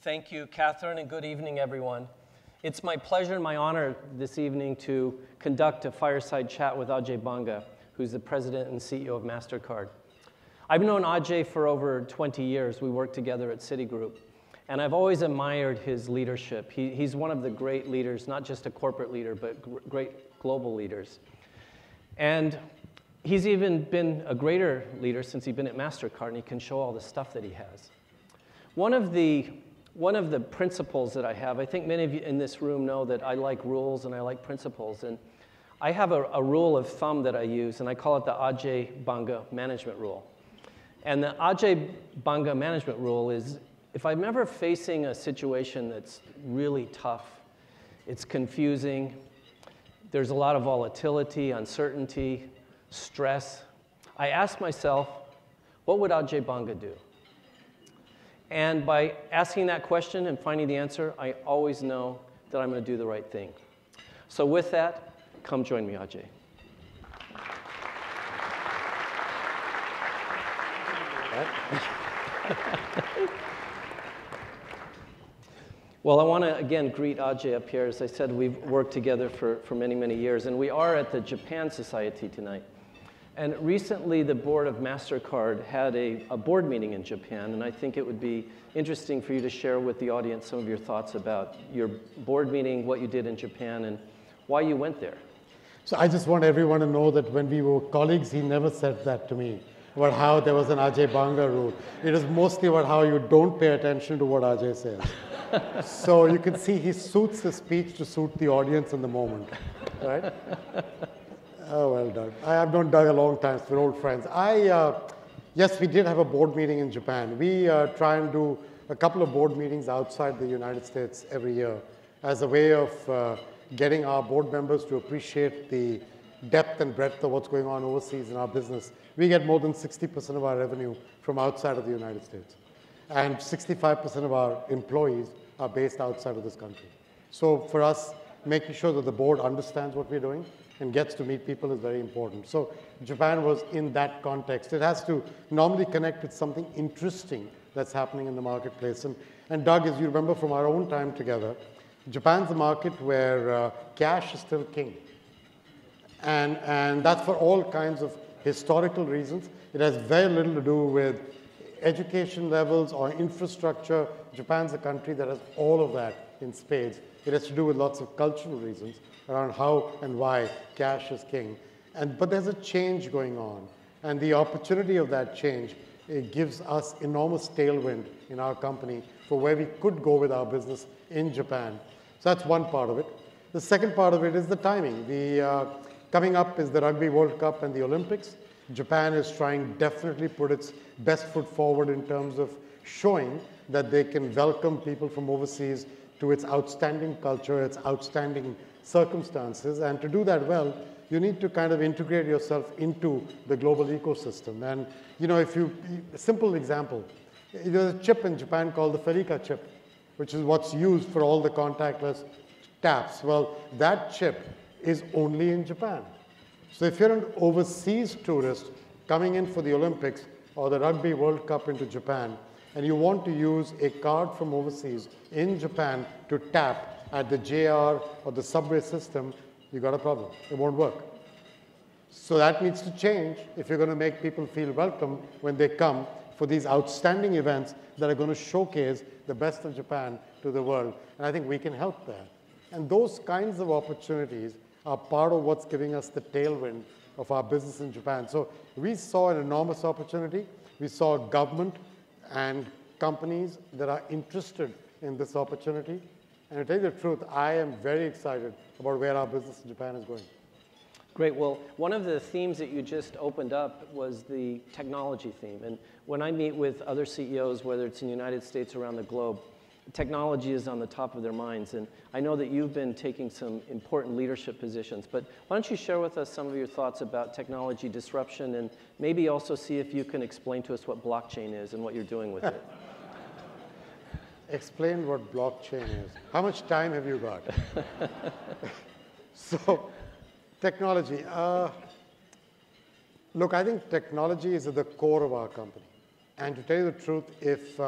Thank you, Catherine, and good evening, everyone. It's my pleasure and my honor this evening to conduct a fireside chat with Ajay Banga, who's the president and CEO of Mastercard. I've known Ajay for over 20 years. We worked together at Citigroup, and I've always admired his leadership. He's one of the great leaders, not just a corporate leader, but great global leaders. And he's even been a greater leader since he's been at Mastercard, and he can show all the stuff that he has. One of the principles that I have, I think many of you in this room know that I like rules and I like principles, and I have a rule of thumb that I use, and I call it the Ajay Banga management rule. And the Ajay Banga management rule is, if I'm ever facing a situation that's really tough, it's confusing, there's a lot of volatility, uncertainty, stress, I ask myself, what would Ajay Banga do? And by asking that question and finding the answer, I always know that I'm going to do the right thing. So with that, come join me, Ajay. Well, I want to, again, greet Ajay up here. As I said, we've worked together for many, many years, and we are at the Japan Society tonight. And recently, the board of Mastercard had a board meeting in Japan, and I think it would be interesting for you to share with the audience some of your thoughts about your board meeting, what you did in Japan, and why you went there. So I just want everyone to know that when we were colleagues, he never said that to me, about how there was an Ajay Banga rule. It is mostly about how you don't pay attention to what Ajay says. So you can see he suits his speech to suit the audience in the moment, right? Oh, well, Doug. I have known Doug a long time. We're old friends. Yes, we did have a board meeting in Japan. We try and do a couple of board meetings outside the United States every year as a way of getting our board members to appreciate the depth and breadth of what's going on overseas in our business. We get more than 60% of our revenue from outside of the United States. And 65% of our employees are based outside of this country. So for us, making sure that the board understands what we're doing and gets to meet people is very important. So Japan was in that context. It has to normally connect with something interesting that's happening in the marketplace. And Doug, as you remember from our own time together, Japan's a market where cash is still king. And that's for all kinds of historical reasons. It has very little to do with education levels or infrastructure. Japan's a country that has all of that in spades. It has to do with lots of cultural reasons around how and why cash is king. But there's a change going on. And the opportunity of that change, it gives us enormous tailwind in our company for where we could go with our business in Japan. So that's one part of it. The second part of it is the timing. Coming up is the Rugby World Cup and the Olympics. Japan is trying definitely put its best foot forward in terms of showing that they can welcome people from overseas to its outstanding culture, its outstanding circumstances. And to do that well, you need to kind of integrate yourself into the global ecosystem. And, a simple example, there's a chip in Japan called the Felica chip, which is what's used for all the contactless taps. Well, that chip is only in Japan. So if you're an overseas tourist coming in for the Olympics or the Rugby World Cup into Japan, and you want to use a card from overseas in Japan to tap at the JR or the subway system, you got a problem. It won't work. So that needs to change if you're going to make people feel welcome when they come for these outstanding events that are going to showcase the best of Japan to the world. And I think we can help there. And those kinds of opportunities are part of what's giving us the tailwind of our business in Japan. So we saw an enormous opportunity. We saw government and companies that are interested in this opportunity. And to tell you the truth, I am very excited about where our business in Japan is going. Great. Well, one of the themes that you just opened up was the technology theme. And when I meet with other CEOs, whether it's in the United States or around the globe, technology is on the top of their minds. And I know that you've been taking some important leadership positions. But why don't you share with us some of your thoughts about technology disruption, and maybe also see if you can explain to us what blockchain is and what you're doing with it. Explain what blockchain is. How much time have you got? So, technology. Look, I think technology is at the core of our company. And to tell you the truth, if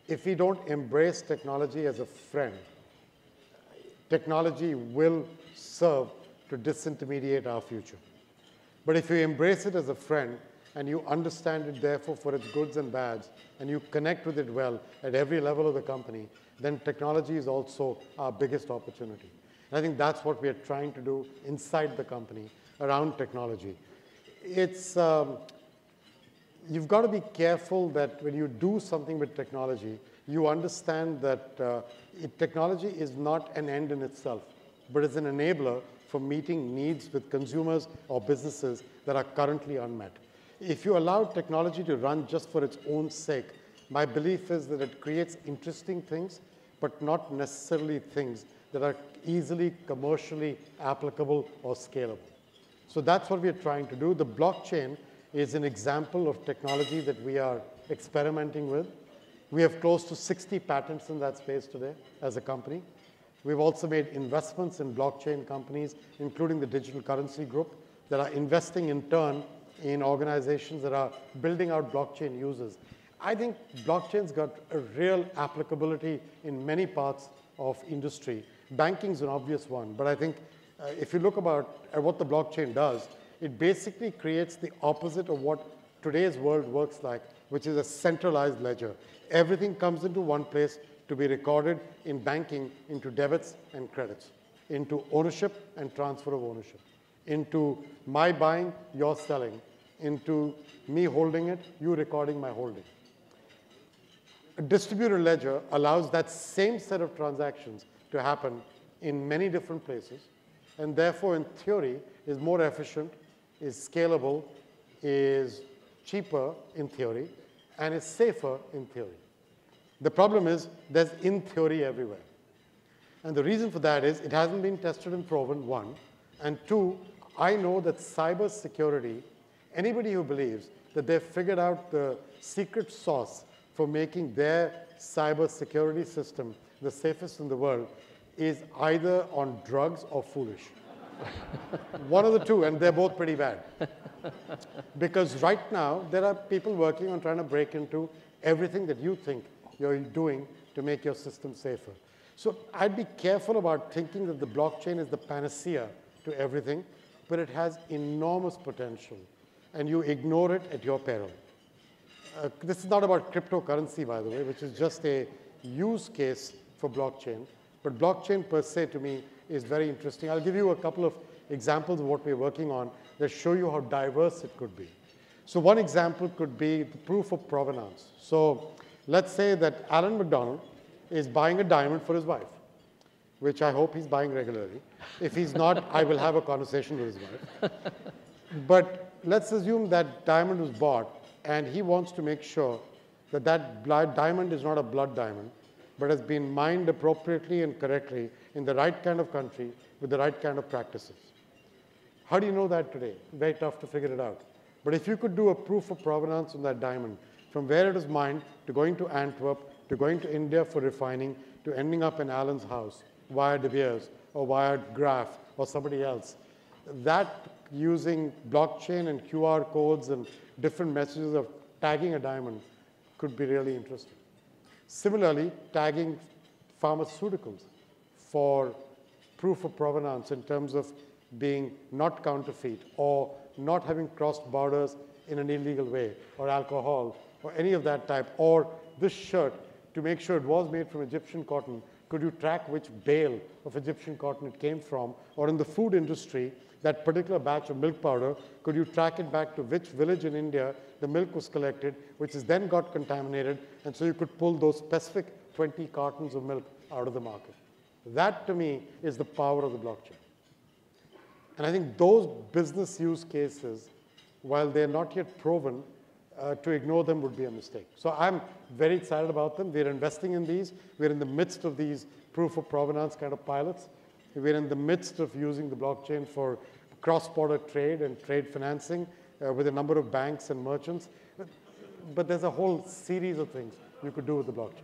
if we don't embrace technology as a friend, technology will serve to disintermediate our future. But if you embrace it as a friend and you understand it, therefore, for its goods and bads, and you connect with it well at every level of the company, then technology is also our biggest opportunity. And I think that's what we are trying to do inside the company around technology. It's, you've got to be careful that when you do something with technology, you understand that technology is not an end in itself, but is an enabler for meeting needs with consumers or businesses that are currently unmet. If you allow technology to run just for its own sake, my belief is that it creates interesting things, but not necessarily things that are easily commercially applicable or scalable. So that's what we are trying to do. The blockchain is an example of technology that we are experimenting with. We have close to 60 patents in that space today as a company. We've also made investments in blockchain companies, including the Digital Currency Group, that are investing in turn in organizations that are building out blockchain users. I think blockchain's got a real applicability in many parts of industry. Banking's an obvious one, but I think if you look at what the blockchain does, it basically creates the opposite of what today's world works like, which is a centralized ledger. Everything comes into one place to be recorded in banking into debits and credits, into ownership and transfer of ownership, into my buying, your selling, into me holding it, you recording my holding. A distributed ledger allows that same set of transactions to happen in many different places, and therefore, in theory, is more efficient, is scalable, is cheaper in theory, and is safer in theory. The problem is there's in theory everywhere. And the reason for that is it hasn't been tested and proven, one. And two, I know that cybersecurity, anybody who believes that they've figured out the secret sauce for making their cybersecurity system the safest in the world is either on drugs or foolish. One of the two, and they're both pretty bad. Because right now, there are people working on trying to break into everything that you think you're doing to make your system safer. So I'd be careful about thinking that the blockchain is the panacea to everything, but it has enormous potential, and you ignore it at your peril. This is not about cryptocurrency, by the way, which is just a use case for blockchain. But blockchain per se, to me, is very interesting. I'll give you a couple of examples of what we're working on that show you how diverse it could be. So one example could be the proof of provenance. So let's say that Alan McDonald is buying a diamond for his wife, which I hope he's buying regularly. If he's not, I will have a conversation with his wife. But let's assume that diamond was bought, and he wants to make sure that that diamond is not a blood diamond, but has been mined appropriately and correctly in the right kind of country with the right kind of practices. How do you know that today? Very tough to figure it out. But if you could do a proof of provenance on that diamond, from where it is mined, to going to Antwerp, to going to India for refining, to ending up in Alan's house, via De Beers, or via Graph, or somebody else, that using blockchain and QR codes and different messages of tagging a diamond could be really interesting. Similarly, tagging pharmaceuticals for proof of provenance in terms of being not counterfeit or not having crossed borders in an illegal way, or alcohol, or any of that type, or this shirt, to make sure it was made from Egyptian cotton, could you track which bale of Egyptian cotton it came from? Or in the food industry, that particular batch of milk powder, could you track it back to which village in India the milk was collected, which has then got contaminated, and so you could pull those specific 20 cartons of milk out of the market. That, to me, is the power of the blockchain. And I think those business use cases, while they're not yet proven, to ignore them would be a mistake. So I'm very excited about them. We're investing in these. We're in the midst of these proof of provenance kind of pilots. We're in the midst of using the blockchain for cross-border trade and trade financing with a number of banks and merchants. But there's a whole series of things you could do with the blockchain.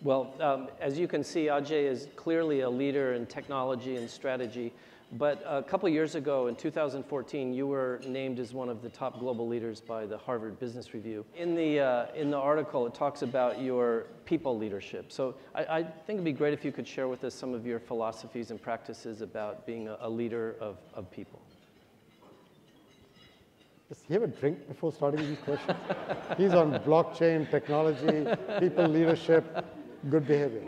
Well, as you can see, Ajay is clearly a leader in technology and strategy. But a couple years ago, in 2014, you were named as one of the top global leaders by the Harvard Business Review. In the article, it talks about your people leadership. So I think it'd be great if you could share with us some of your philosophies and practices about being a leader of people. Does he have a drink before starting these questions? He's on blockchain, technology, people leadership, good behavior.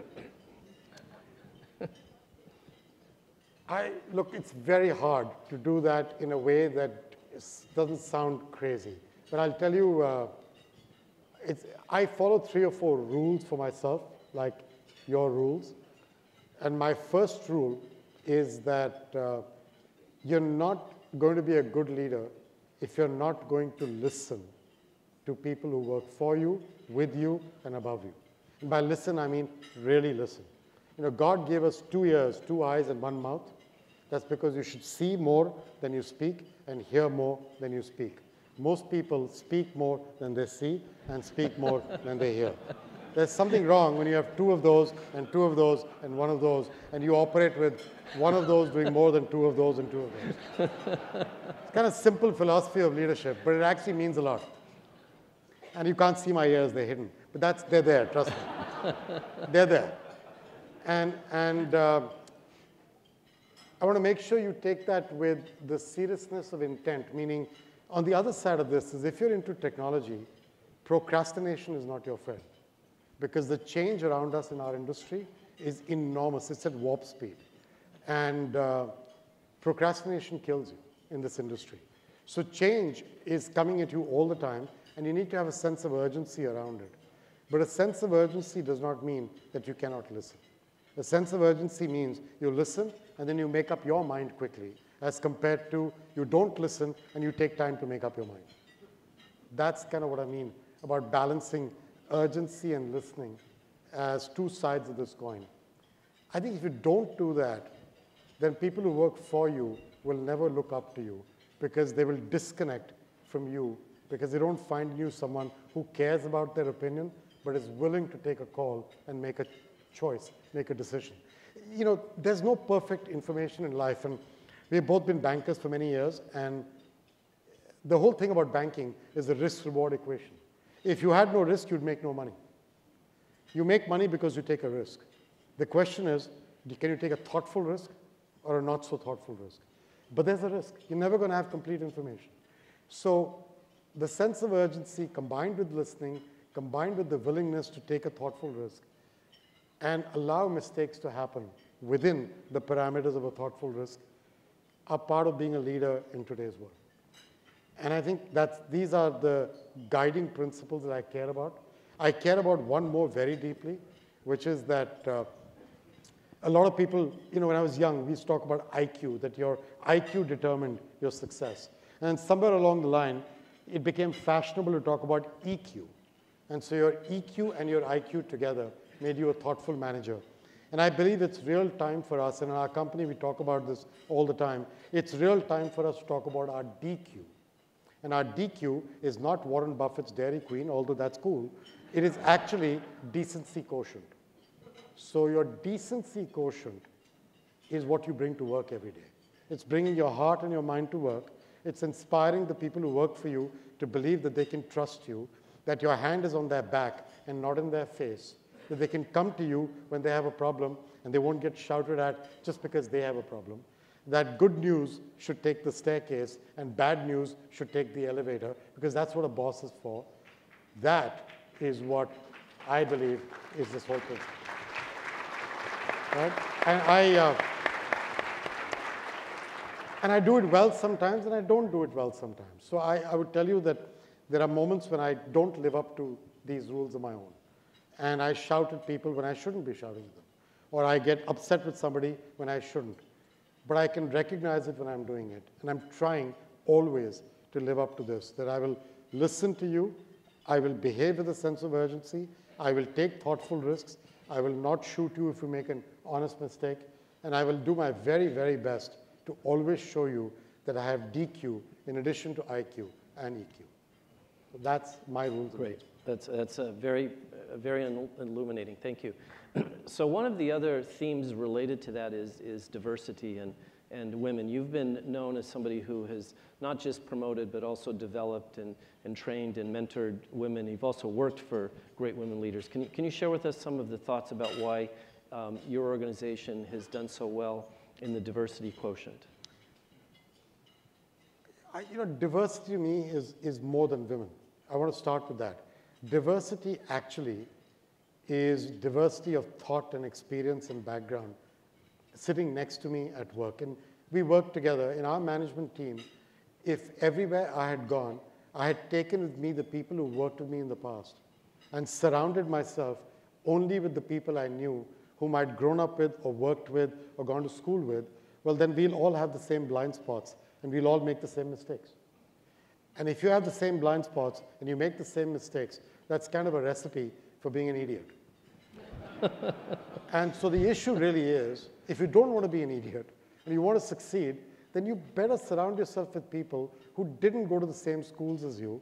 Look, it's very hard to do that in a way that doesn't sound crazy. But I'll tell you, I follow 3 or 4 rules for myself, like your rules. And my first rule is that you're not going to be a good leader if you're not going to listen to people who work for you, with you, and above you. And by listen, I mean really listen. You know, God gave us 2 ears, 2 eyes, and 1 mouth. That's because you should see more than you speak and hear more than you speak. Most people speak more than they see and speak more than they hear. There's something wrong when you have 2 of those and 2 of those and 1 of those, and you operate with 1 of those doing more than 2 of those and 2 of those. It's kind of simple philosophy of leadership, but it actually means a lot. And you can't see my ears, they're hidden. But they're there, trust me. They're there. And I want to make sure you take that with the seriousness of intent, meaning on the other side of this is if you're into technology, procrastination is not your friend. Because the change around us in our industry is enormous. It's at warp speed. And procrastination kills you in this industry. So change is coming at you all the time, and you need to have a sense of urgency around it. But a sense of urgency does not mean that you cannot listen. A sense of urgency means you listen, and then you make up your mind quickly, as compared to you don't listen, and you take time to make up your mind. That's kind of what I mean about balancing urgency and listening as 2 sides of this coin. I think if you don't do that, then people who work for you will never look up to you because they will disconnect from you because they don't find in you someone who cares about their opinion but is willing to take a call and make a choice, make a decision. You know, there's no perfect information in life, and we've both been bankers for many years, and the whole thing about banking is the risk-reward equation. If you had no risk, you'd make no money. You make money because you take a risk. The question is, can you take a thoughtful risk or a not so thoughtful risk? But there's a risk. You're never going to have complete information. So the sense of urgency combined with listening, combined with the willingness to take a thoughtful risk and allow mistakes to happen within the parameters of a thoughtful risk are part of being a leader in today's world. And I think these are the guiding principles that I care about. I care about one more very deeply, which is that a lot of people, you know, when I was young, we used to talk about IQ, that your IQ determined your success. And somewhere along the line, it became fashionable to talk about EQ. And so your EQ and your IQ together made you a thoughtful manager. And I believe it's real time for us, and in our company we talk about this all the time, it's real time for us to talk about our DQ. And our DQ is not Warren Buffett's Dairy Queen, although that's cool. It is actually decency quotient. So your decency quotient is what you bring to work every day. It's bringing your heart and your mind to work. It's inspiring the people who work for you to believe that they can trust you, that your hand is on their back and not in their face, that they can come to you when they have a problem and they won't get shouted at just because they have a problem, that good news should take the staircase and bad news should take the elevator, because that's what a boss is for. That is what I believe is this whole thing. Right? And I do it well sometimes, and I don't do it well sometimes. So I would tell you that there are moments when I don't live up to these rules of my own. And I shout at people when I shouldn't be shouting at them. Or I get upset with somebody when I shouldn't. But I can recognize it when I'm doing it. And I'm trying always to live up to this, that I will listen to you, I will behave with a sense of urgency, I will take thoughtful risks, I will not shoot you if you make an honest mistake, and I will do my very, very best to always show you that I have DQ in addition to IQ and EQ. So that's my rules. Great. That's very illuminating. Thank you. So one of the other themes related to that is diversity, and and women. You've been known as somebody who has not just promoted, but also developed and trained and mentored women. You've also worked for great women leaders. Can you share with us some of the thoughts about why your organization has done so well in the diversity quotient? Diversity to me is more than women. I want to start with that. Diversity actually is diversity of thought and experience and background sitting next to me at work. And we work together in our management team. If everywhere I had gone, I had taken with me the people who worked with me in the past and surrounded myself only with the people I knew whom I'd grown up with or worked with or gone to school with, well, then we'll all have the same blind spots and we'll all make the same mistakes. And if you have the same blind spots and you make the same mistakes, that's kind of a recipe for being an idiot. And so the issue really is, if you don't want to be an idiot and you want to succeed, then you better surround yourself with people who didn't go to the same schools as you,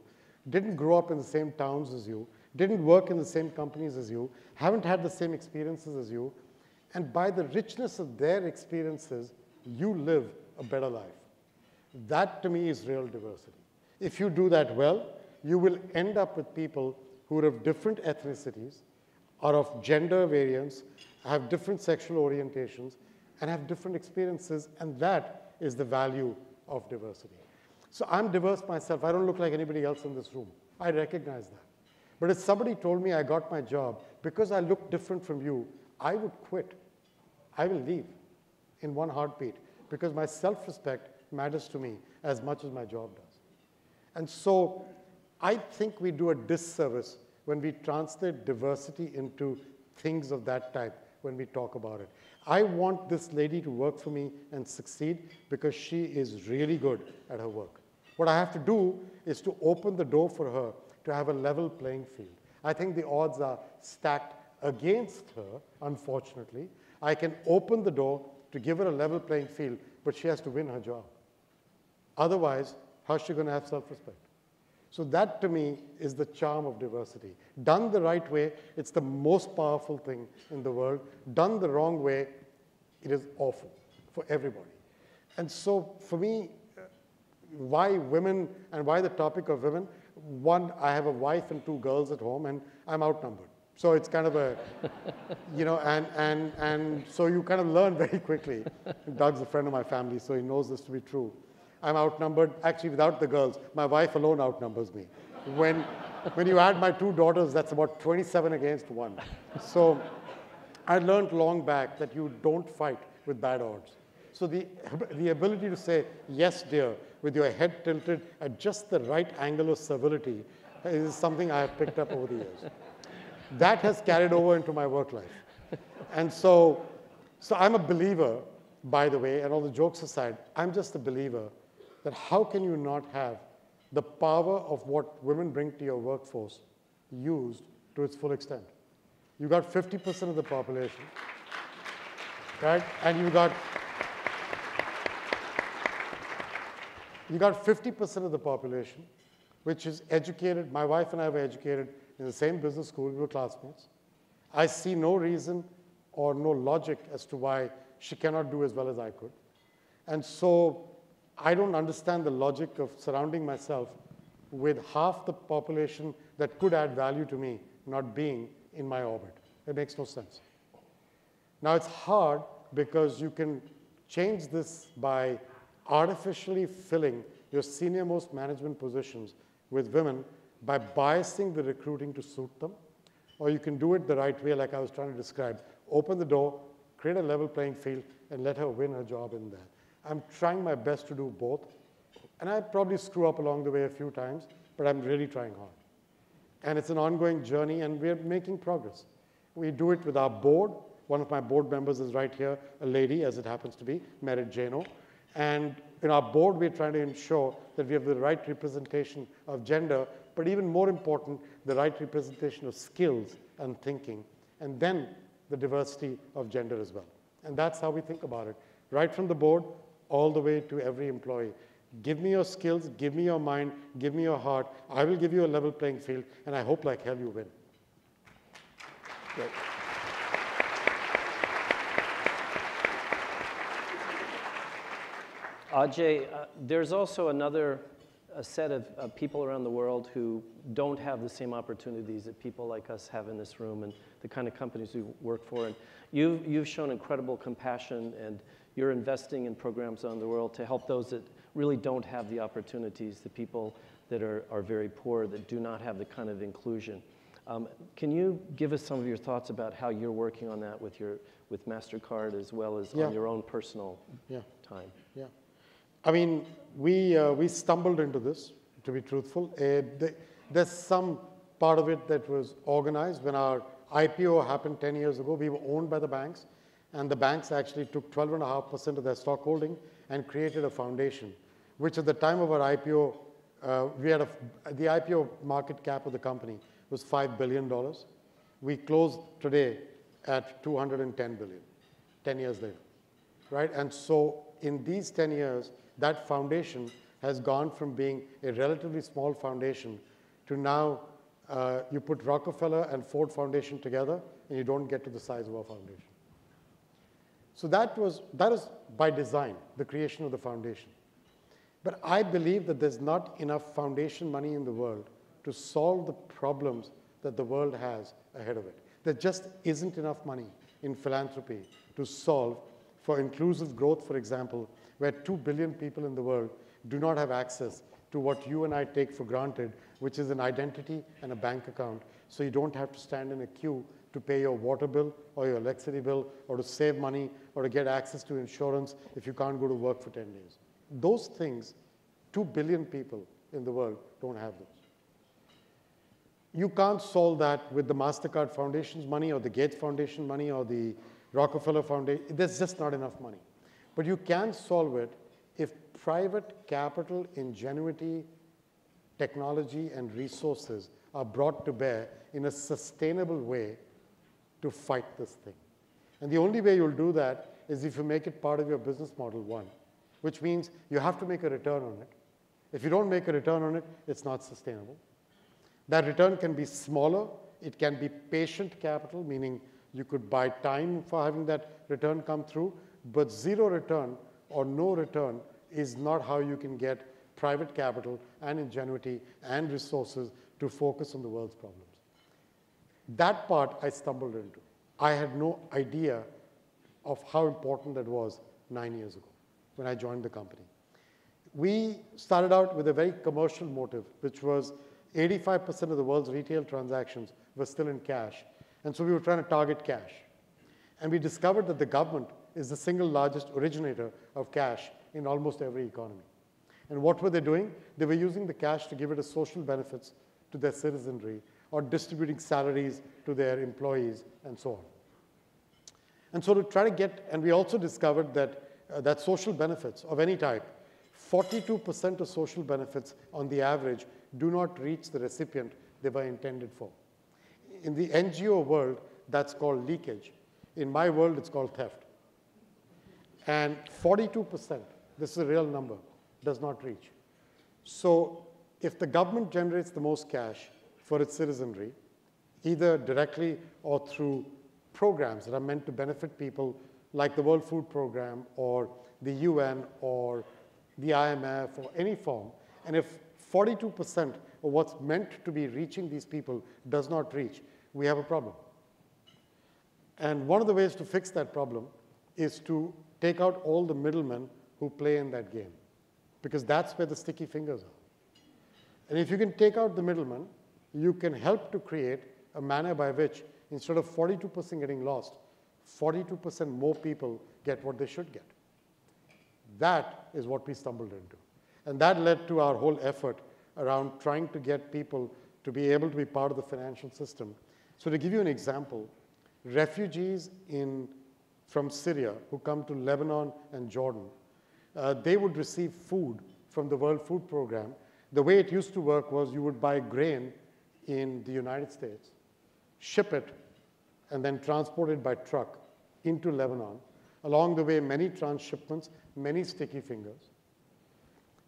didn't grow up in the same towns as you, didn't work in the same companies as you, haven't had the same experiences as you, and by the richness of their experiences, you live a better life. That, to me, is real diversity. If you do that well, you will end up with people who are of different ethnicities, are of gender variance, have different sexual orientations, and have different experiences, and that is the value of diversity. So I'm diverse myself. I don't look like anybody else in this room. I recognize that. But if somebody told me I got my job because I look different from you, I would quit. I will leave in one heartbeat because my self-respect matters to me as much as my job does. And so I think we do a disservice when we translate diversity into things of that type when we talk about it. I want this lady to work for me and succeed because she is really good at her work. What I have to do is to open the door for her to have a level playing field. I think the odds are stacked against her, unfortunately. I can open the door to give her a level playing field, but she has to win her job. Otherwise, how's she going to have self-respect? So that, to me, is the charm of diversity. Done the right way, it's the most powerful thing in the world. Done the wrong way, it is awful for everybody. And so for me, why women and why the topic of women? One, I have a wife and 2 girls at home, and I'm outnumbered. So it's kind of a, and so you kind of learn very quickly. Doug's a friend of my family, so he knows this to be true. I'm outnumbered, actually without the girls. My wife alone outnumbers me. When you add my 2 daughters, that's about 27 against 1. So I learned long back that you don't fight with bad odds. So the ability to say, yes, dear, with your head tilted at just the right angle of civility is something I have picked up over the years. That has carried over into my work life. And so I'm a believer, by the way, and all the jokes aside, I'm just a believer that how can you not have the power of what women bring to your workforce used to its full extent? You got 50% of the population, right? And you got 50% of the population, which is educated. My wife and I were educated in the same business school. We were classmates. I see no reason or no logic as to why she cannot do as well as I could. And so I don't understand the logic of surrounding myself with half the population that could add value to me not being in my orbit. It makes no sense. Now, it's hard because you can change this by artificially filling your senior-most management positions with women by biasing the recruiting to suit them, or you can do it the right way, like I was trying to describe. Open the door, create a level playing field, and let her win her job in there. I'm trying my best to do both, and I probably screw up along the way a few times, but I'm really trying hard. And it's an ongoing journey, and we're making progress. We do it with our board. One of my board members is right here, a lady, as it happens to be, Merit Jano. And in our board, we're trying to ensure that we have the right representation of gender, but even more important, the right representation of skills and thinking, and then the diversity of gender as well. And that's how we think about it, right from the board all the way to every employee. Give me your skills, give me your mind, give me your heart. I will give you a level playing field, and I hope like hell you win. Great. Ajay, there's also another a set of people around the world who don't have the same opportunities that people like us have in this room and the kind of companies we work for. And you've shown incredible compassion, and you're investing in programs around the world to help those that really don't have the opportunities, the people that are very poor, that do not have the kind of inclusion. Can you give us some of your thoughts about how you're working on that with Mastercard as well as on your own personal time? Yeah. I mean, we stumbled into this, to be truthful. There's some part of it that was organized. When our IPO happened 10 years ago, we were owned by the banks, and the banks actually took 12.5% of their stock holding and created a foundation, which at the time of our IPO, the IPO market cap of the company was $5 billion. We closed today at $210 billion, 10 years later, right? And so in these 10 years, that foundation has gone from being a relatively small foundation to now you put Rockefeller and Ford Foundation together, and you don't get to the size of our foundation. So that is by design, the creation of the foundation. But I believe that there's not enough foundation money in the world to solve the problems that the world has ahead of it. There just isn't enough money in philanthropy to solve for inclusive growth, for example, where 2 billion people in the world do not have access to what you and I take for granted, which is an identity and a bank account, so you don't have to stand in a queue to pay your water bill or your electricity bill or to save money or to get access to insurance if you can't go to work for 10 days. Those things, 2 billion people in the world don't have those. You can't solve that with the Mastercard Foundation's money or the Gates Foundation money or the Rockefeller Foundation. There's just not enough money. But you can solve it if private capital, ingenuity, technology, and resources are brought to bear in a sustainable way to fight this thing. And the only way you'll do that is if you make it part of your business model, one, which means you have to make a return on it. If you don't make a return on it, it's not sustainable. That return can be smaller. It can be patient capital, meaning you could buy time for having that return come through, but zero return or no return is not how you can get private capital and ingenuity and resources to focus on the world's problems. That part I stumbled into. I had no idea of how important that was 9 years ago when I joined the company. We started out with a very commercial motive, which was 85% of the world's retail transactions were still in cash. And so we were trying to target cash. And we discovered that the government is the single largest originator of cash in almost every economy. And what were they doing? They were using the cash to give it as social benefits to their citizenry or distributing salaries to their employees and so on. And so to try to get, and we also discovered that that social benefits of any type, 42% of social benefits on the average do not reach the recipient they were intended for. In the NGO world, that's called leakage. In my world, it's called theft. And 42%, this is a real number, does not reach. So if the government generates the most cash for its citizenry, either directly or through programs that are meant to benefit people like the World Food Program or the UN or the IMF or any form, and if 42% of what's meant to be reaching these people does not reach, we have a problem. And one of the ways to fix that problem is to take out all the middlemen who play in that game, because that's where the sticky fingers are. And if you can take out the middlemen, you can help to create a manner by which, instead of 42% getting lost, 42% more people get what they should get. That is what we stumbled into. And that led to our whole effort around trying to get people to be able to be part of the financial system. So to give you an example, refugees from Syria who come to Lebanon and Jordan, they would receive food from the World Food Program. The way it used to work was you would buy grain in the United States, ship it, and then transport it by truck into Lebanon. Along the way, many transshipments, many sticky fingers.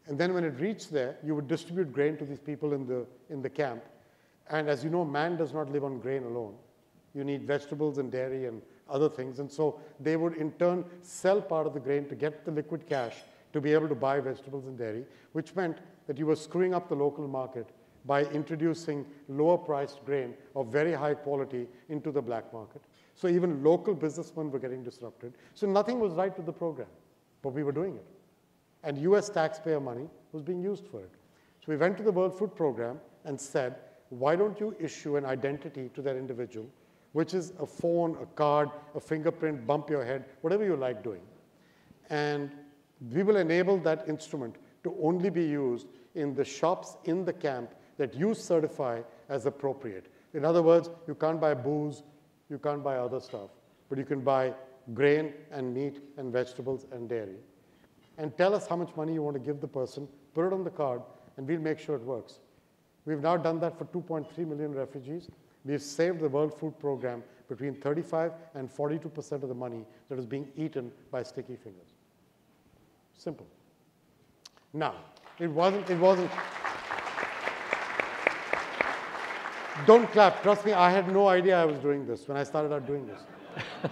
And then when it reached there, you would distribute grain to these people in the camp. And as you know, man does not live on grain alone. You need vegetables and dairy and other things. And so they would in turn sell part of the grain to get the liquid cash to be able to buy vegetables and dairy, which meant that you were screwing up the local market by introducing lower-priced grain of very high quality into the black market. So even local businessmen were getting disrupted. So nothing was right with the program, but we were doing it. And US taxpayer money was being used for it. So we went to the World Food Program and said, why don't you issue an identity to that individual, which is a phone, a card, a fingerprint, bump your head, whatever you like doing. And we will enable that instrument to only be used in the shops in the camp that you certify as appropriate. In other words, you can't buy booze, you can't buy other stuff, but you can buy grain and meat and vegetables and dairy. And tell us how much money you want to give the person, put it on the card, and we'll make sure it works. We've now done that for 2.3 million refugees. We've saved the World Food Program between 35 and 42% of the money that is being eaten by sticky fingers. Simple. Now, it wasn't. Don't clap. Trust me, I had no idea I was doing this when I started out doing this.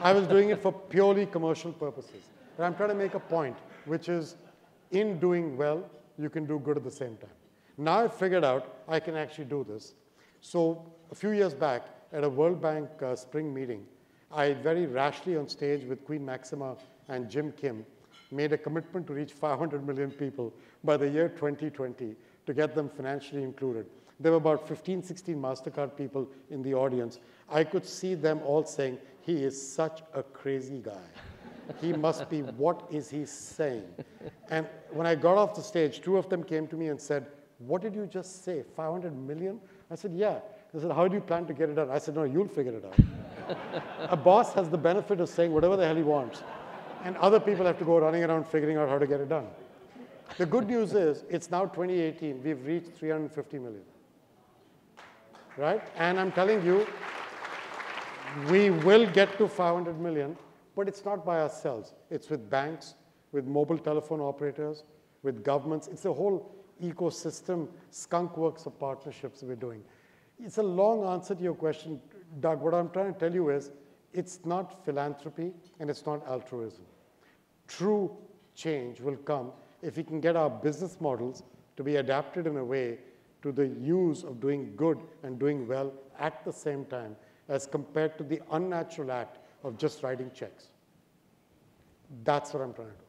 I was doing it for purely commercial purposes. But I'm trying to make a point, which is in doing well, you can do good at the same time. Now I've figured out I can actually do this. So a few years back at a World Bank spring meeting, I very rashly on stage with Queen Maxima and Jim Kim made a commitment to reach 500 million people by the year 2020 to get them financially included. There were about 15, 16 Mastercard people in the audience. I could see them all saying, he is such a crazy guy. He must be, what is he saying? And when I got off the stage, 2 of them came to me and said, what did you just say, 500 million? I said, yeah. They said, how do you plan to get it done? I said, no, you'll figure it out. A boss has the benefit of saying whatever the hell he wants. And other people have to go running around figuring out how to get it done. The good news is, it's now 2018. We've reached 350 million. Right? And I'm telling you, we will get to 500 million, but it's not by ourselves. It's with banks, with mobile telephone operators, with governments. It's a whole ecosystem, skunk works of partnerships we're doing. It's a long answer to your question, Doug. What I'm trying to tell you is, it's not philanthropy and it's not altruism. True change will come if we can get our business models to be adapted in a way to the use of doing good and doing well at the same time as compared to the unnatural act of just writing checks. That's what I'm trying to do.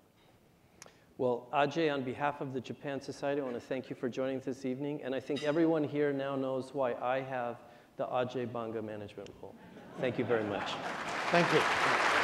Well, Ajay, on behalf of the Japan Society, I want to thank you for joining us this evening. And I think everyone here now knows why I have the Ajay Banga management role. Thank you very much. Thank you.